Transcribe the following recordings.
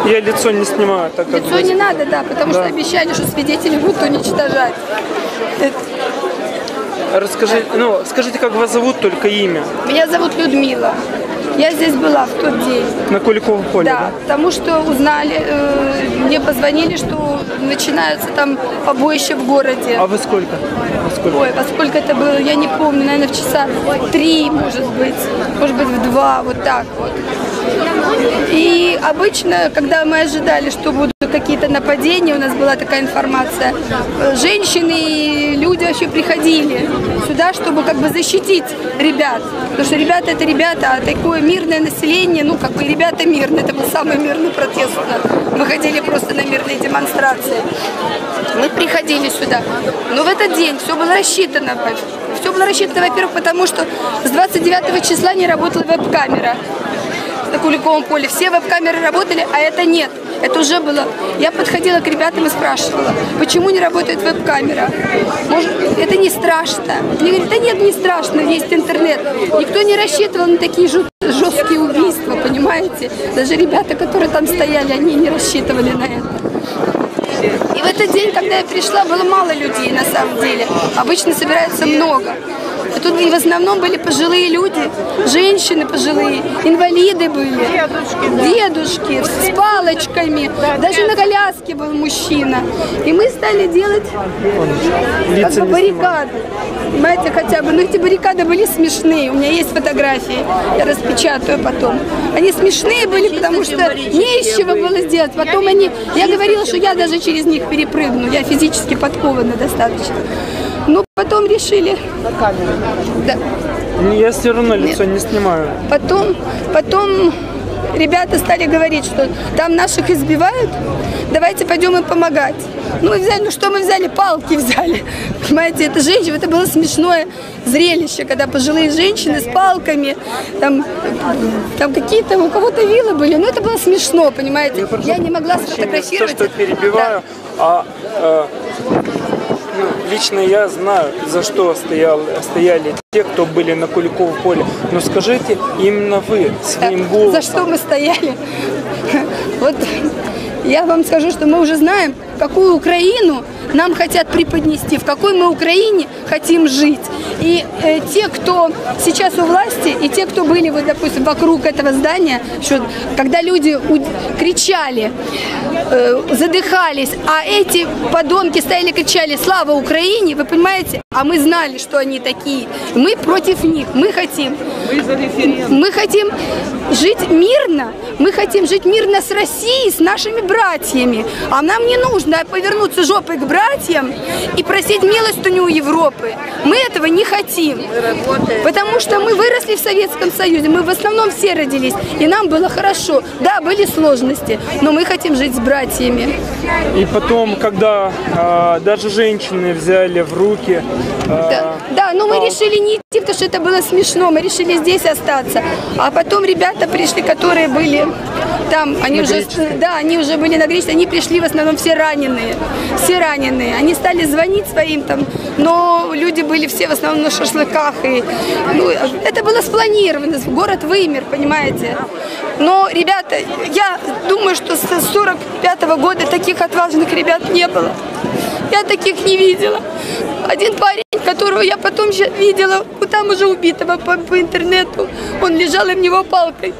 Я лицо не снимаю, так как Лицо не надо, да, потому что обещали, что свидетели будут уничтожать. Расскажи, скажите, как вас зовут, только имя. Меня зовут Людмила. Я здесь была в тот день. На Куликовом поле, да? Потому что узнали, мне позвонили, что начинаются там побоища в городе. А вы сколько? Ой, во сколько это было, я не помню, наверное, в часа 3, может быть в 2, вот так вот. И обычно, когда мы ожидали, что будут какие-то нападения, у нас была такая информация, женщины и люди вообще приходили сюда, чтобы как бы защитить ребят. Потому что ребята это ребята, а такое мирное население, ну как бы ребята мирные, это был самый мирный протест. Мы ходили просто на мирные демонстрации. Мы приходили сюда. Но в этот день все было рассчитано. Все было рассчитано, во-первых, потому что с 29 числа не работала веб-камера на Куликовом поле. Все веб-камеры работали, а это нет. Это уже было. Я подходила к ребятам и спрашивала, почему не работает веб-камера? Может, это не страшно? Мне говорят, да нет, не страшно, есть интернет. Никто не рассчитывал на такие жесткие убийства, понимаете? Даже ребята, которые там стояли, они не рассчитывали на это. И в этот день, когда я пришла, было мало людей на самом деле. Обычно собирается много. А тут и в основном были пожилые люди, женщины пожилые, инвалиды были, дедушки с палочками, даже на коляске был мужчина. И мы стали делать как бы баррикады, понимаете, хотя бы. Но эти баррикады были смешные, у меня есть фотографии, я распечатаю потом. Они смешные были, потому что не из чего было сделать. Потом я говорила, что я даже через них перепрыгну, я физически подкована достаточно. Но потом решили... На камеру? Да. Я все равно лицо не снимаю. Потом ребята стали говорить, что там наших избивают, давайте пойдем им помогать. Ну мы взяли, что мы взяли? Палки взяли. Понимаете, это женщины, это было смешное зрелище, когда пожилые женщины с палками, там какие-то у кого-то вилы были, но это было смешно, понимаете. Я не могла сфотографировать. То, что перебиваю, да. Лично я знаю, за что стояли те, кто были на Куликовом поле. Но скажите, именно вы своим голосом... За что мы стояли? Вот я вам скажу, что мы уже знаем, какую Украину нам хотят преподнести, в какой мы Украине хотим жить. И те, кто сейчас у власти, и те, кто были, вот, допустим, вокруг этого здания, что, когда люди кричали, задыхались, а эти подонки стояли и кричали «Слава Украине!», вы понимаете? А мы знали, что они такие. Мы против них. Мы хотим жить мирно. Мы хотим жить мирно с Россией, с нашими братьями. А нам не нужно повернуться жопой к братьям и просить милостыню у Европы. Мы этого не хотим. Потому что мы выросли в Советском Союзе. Мы в основном все родились. И нам было хорошо. Да, были сложности, но мы хотим жить с братьями. И потом, когда даже женщины взяли в руки... Да, но мы решили не идти, потому что это было смешно. Мы решили здесь остаться. А потом ребята пришли, которые были там, они уже были на Гречестве, они пришли в основном все раненые. Они стали звонить своим там, но люди были все в основном на шашлыках. И, это было спланировано, город вымер, понимаете. Но, ребята, я думаю, что с 45-го года таких отважных ребят не было. Я таких не видела. Один парень, которого я потом видела, там уже убитого по интернету, он лежал, и в него палкой.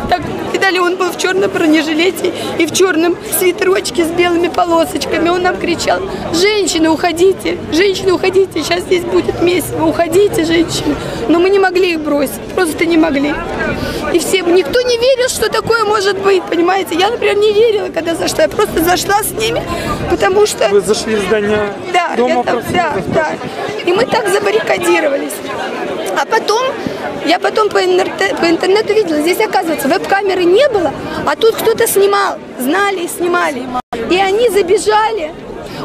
Так, видали, он был в черном бронежилете и в черном свитерочке с белыми полосочками. Он нам кричал: женщины, уходите, сейчас здесь будет месиво, уходите, женщины. Но мы не могли их бросить, просто не могли. И никто не верил, что такое может быть, понимаете. Я, например, не верила, когда зашла. Я просто зашла с ними, потому что... Вы зашли в здание дома профсоюзов? Да. И мы так забаррикадировались. А потом, я по интернету видела, здесь, оказывается, веб-камеры не было, а тут кто-то снимал, знали и снимали. И они забежали.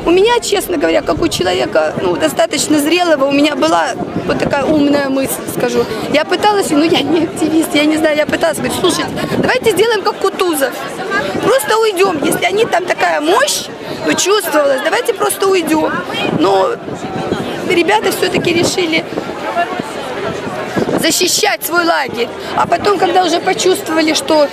У меня, честно говоря, как у человека, достаточно зрелого, у меня была вот такая умная мысль, скажу. Я пыталась, я не активист, я не знаю, я пыталась говорить: слушайте, давайте сделаем как Кутузов. Просто уйдем, если они там такая мощь, чувствовалась, давайте просто уйдем. Но ребята все-таки решили защищать свой лагерь. А потом, когда уже почувствовали, что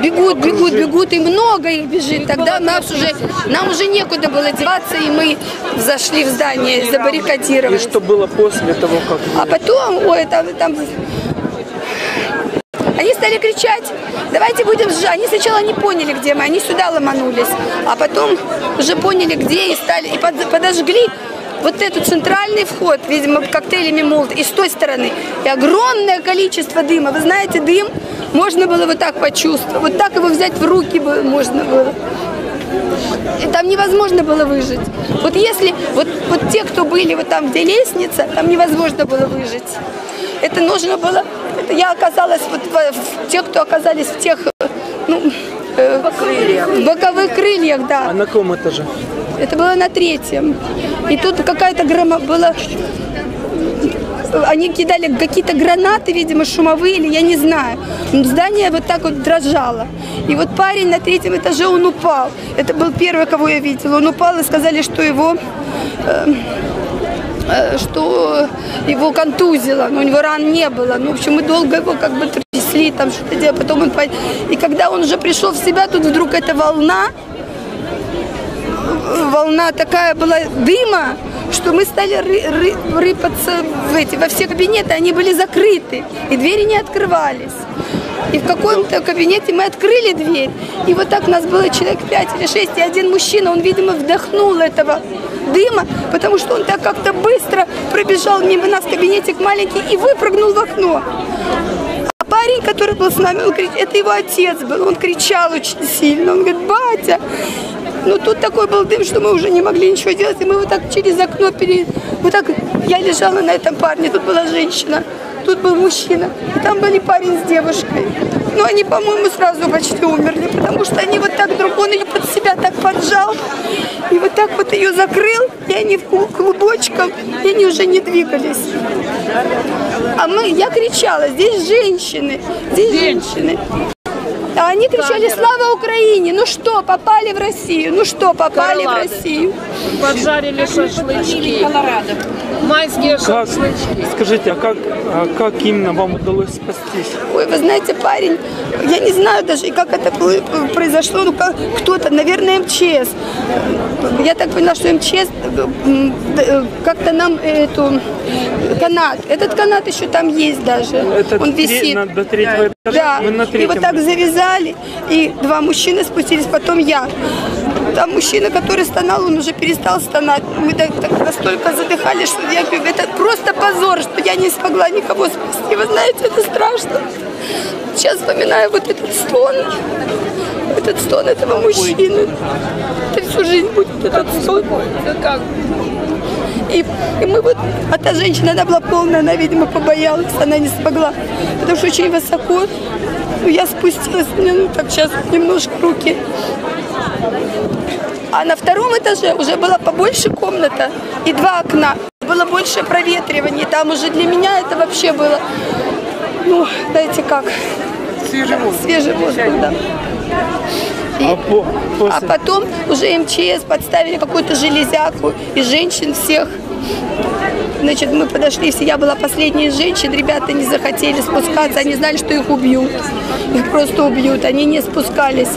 бегут, и много их бежит. Тогда нам уже некуда было деваться, и мы зашли в здание, забаррикадировали. И что было после того, как... А потом, там... Они стали кричать, давайте будем сжечь. Они сначала не поняли, где мы, они сюда ломанулись. А потом уже поняли, где, и стали, и подожгли вот этот центральный вход, видимо, коктейлями молот, и с той стороны. И огромное количество дыма. Вы знаете, дым можно было вот так почувствовать, вот так его взять в руки можно было. И там невозможно было выжить. Вот если, вот те, кто были вот там, где лестница, там невозможно было выжить. Это нужно было, я оказалась, те, кто оказались в тех, боковых крыльях, да. А на каком этаже? Это было на 3-м. И тут какая-то была... Они кидали какие-то гранаты, видимо, шумовые, или я не знаю. Здание вот так вот дрожало. И вот парень на 3-м этаже, он упал. Это был первый, кого я видела. Он упал, и сказали, что его контузило, но у него ран не было. Ну, в общем, мы долго его как бы трясли, там что-то делали. Потом он... И когда он уже пришел в себя, тут вдруг эта волна такая была дыма, что мы стали рыпаться во все кабинеты, они были закрыты, и двери не открывались. И в каком-то кабинете мы открыли дверь, и вот так у нас было человек 5 или 6, и один мужчина, он, видимо, вдохнул этого дыма, потому что он так как-то быстро пробежал мимо нас в кабинетик маленький и выпрыгнул в окно. А парень, который был с нами, он говорит, это его отец был, он кричал очень сильно, он говорит, батя. Ну тут такой был дым, что мы уже не могли ничего делать, и мы вот так через окно вот так я лежала на этом парне, тут была женщина, тут был мужчина, и там были парень с девушкой. Но они, по-моему, сразу почти умерли, потому что они вот так он ее под себя так поджал, и вот так вот ее закрыл, и они клубочком, и они уже не двигались. А я кричала, здесь женщины. А они кричали, слава Украине, ну что, попали в Россию, в Россию. Поджарили шашлычки, майские шашлычки. Скажите, а как именно вам удалось спастись? Ой, вы знаете, парень, я не знаю даже, как это произошло, ну кто-то, наверное, МЧС. Я так поняла, что МЧС как-то нам канат, этот канат еще там есть даже, он висит. До 3-го этажа? Да, мы на 3-м. И вот так завязали, и 2 мужчины спустились, потом я. Там мужчина, который стонал, он уже перестал стонать. Мы так настолько задыхались, что я говорю, это просто позор, что я не смогла никого спасти. Вы знаете, это страшно. Сейчас вспоминаю вот этот стон этого мужчины. Это всю жизнь будет этот стон. И мы вот, а та женщина, она была полная, она, видимо, побоялась, она не смогла, потому что очень высоко. Ну, я спустилась, мне так сейчас немножко руки. А на 2-м этаже уже была побольше комната и 2 окна. Было больше проветривания. Там уже для меня это вообще было, ну, знаете как, свежий воздух, да. А потом уже МЧС подставили какую-то железяку, и женщин всех. Значит, мы подошли, все, я была последней из женщин, ребята не захотели спускаться, они знали, что их убьют, их просто убьют, они не спускались.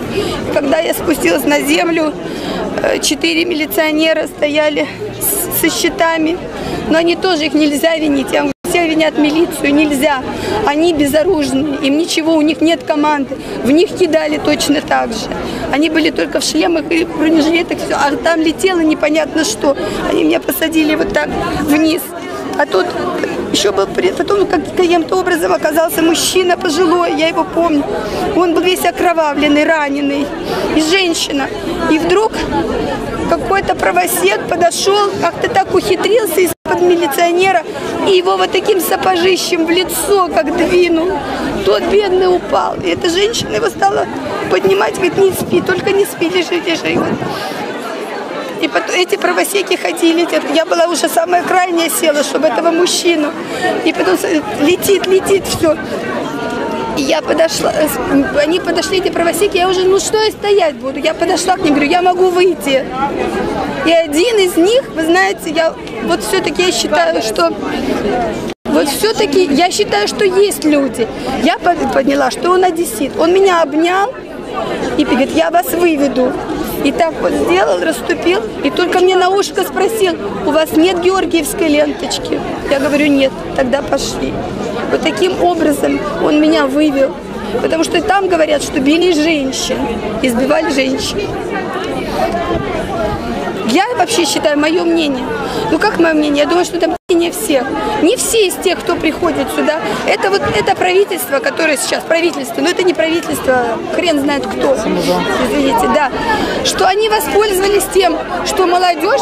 Когда я спустилась на землю, 4 милиционера стояли со щитами, но они тоже, их нельзя винить, я все винят милицию, нельзя, они безоружные, им ничего, у них нет команды, в них кидали точно так же. Они были только в шлемах и бронежилетах, все, а там летело непонятно что. Они меня посадили вот так вниз. А тут еще был, потом каким-то образом оказался мужчина пожилой, я его помню. Он был весь окровавленный, раненый, и женщина. И вдруг какой-то правосек подошел, как-то так ухитрился из-под милиционера, и его вот таким сапожищем в лицо как двинул. Тот бедный упал. И эта женщина его стала поднимать, говорит, не спи, только не спи, лежи. И потом эти правосеки ходили, я была уже самая крайняя села, чтобы этого мужчину. И потом летит, все. И я подошла, они подошли, эти правосеки, я уже, ну что я стоять буду? Я подошла к ним, говорю, я могу выйти. И один из них, вы знаете, я вот все-таки я считаю, что Вот все-таки я считаю, что есть люди. Я поняла, что он одессит. Он меня обнял и говорит, я вас выведу. И так вот сделал, расступил, и только мне на ушко спросил, у вас нет георгиевской ленточки? Я говорю, нет, тогда пошли. Вот таким образом он меня вывел. Потому что там говорят, что били женщин, избивали женщин. Я вообще считаю, мое мнение, ну как мое мнение, я думаю, что это мнение всех. Не все из тех, кто приходит сюда, это вот это правительство, которое сейчас, правительство, но это не правительство, хрен знает кто, извините, да, что они воспользовались тем, что молодежь